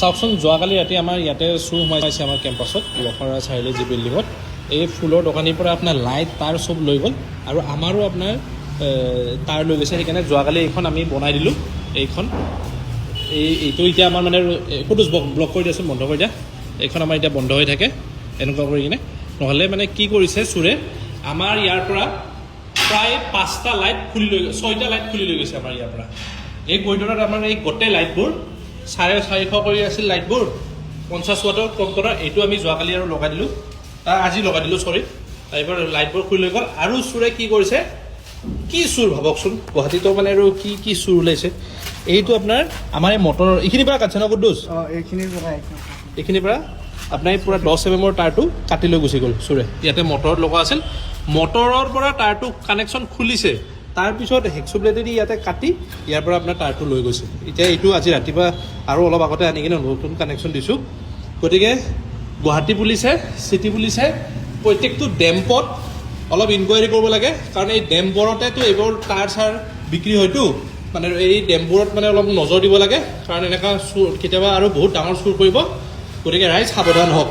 চাওকচোন যোৱাকালি ৰাতি আমাৰ ইয়াতে চুৰ সোমাইছে আমাৰ কেম্পাছত লখৰা চাৰিআলি যি বিল্ডিঙত এই ফুলৰ দোকানীৰ পৰা আপোনাৰ লাইট তাৰ চব লৈ গ'ল আৰু আমাৰো আপোনাৰ তাৰ লৈ গৈছে সেইকাৰণে যোৱাকালি এইখন আমি বনাই দিলোঁ এইখন এইটো এতিয়া আমাৰ মানে ফটো ব্লক কৰি দিয়াচোন বন্ধ কৰি দিয়া এইখন আমাৰ এতিয়া বন্ধ হৈ থাকে এনেকুৱা কৰি কিনে নহ'লে মানে কি কৰিছে চোৰে আমাৰ ইয়াৰ পৰা প্ৰায় 5টা লাইট খুলি লৈ 6টা লাইট খুলি লৈ গৈছে আমাৰ ইয়াৰ পৰা এই কৰিডৰত আমাৰ এই গোটেই লাইটবোৰ 450 কৰি আছিল লাইটবোৰ 50 ৱাটৰ কম্পিউটাৰ এইটো আমি যোৱাকালি আৰু লগাই দিলোঁ আজি লগাই দিলোঁ চৰি এইবাৰ লাইটবোৰ খুলি লৈ গ'ল আৰু চোৰে কি কৰিছে কি চুৰ ভাবকচোন গুৱাহাটীতো মানে আৰু কি চুৰ ওলাইছে এইটো আপোনাৰ আমাৰ এই মটৰৰ এইখিনিৰ পৰা কাটছে ন কুদ্দুছ এইখিনিৰ পৰা আপোনাৰ এই পূৰা 10 mm তাৰটো কাটি লৈ গুচি গ'ল চোৰে ইয়াতে মটৰত লগা আছিল মটৰৰ পৰা তাৰটো কানেকশ্যন খুলিছে তাৰপিছত হেক্সোব্লেডেদি ইয়াতে কাটি ইয়াৰ পৰা আপোনাৰ তাৰটো লৈ গৈছে এতিয়া এইটো আজি ৰাতিপুৱা আৰু অলপ আগতে আনি কিনে নতুন কানেকশ্যন দিছোঁ গতিকে গুৱাহাটী পুলিচে চিটি পুলিচে প্ৰত্যেকটো ডেম্পত অলপ ইনকুৱাৰী কৰিব লাগে কাৰণ এই ডেম্পবোৰতেতো এইবোৰ তাৰ চাৰ বিক্ৰী হয়তো মানে এই ডেম্পবোৰত মানে অলপ নজৰ দিব লাগে কাৰণ এনেকুৱা চুৰ কেতিয়াবা আৰু বহুত ডাঙৰ চুৰ কৰিব গতিকে ৰাইজ সাৱধান হওক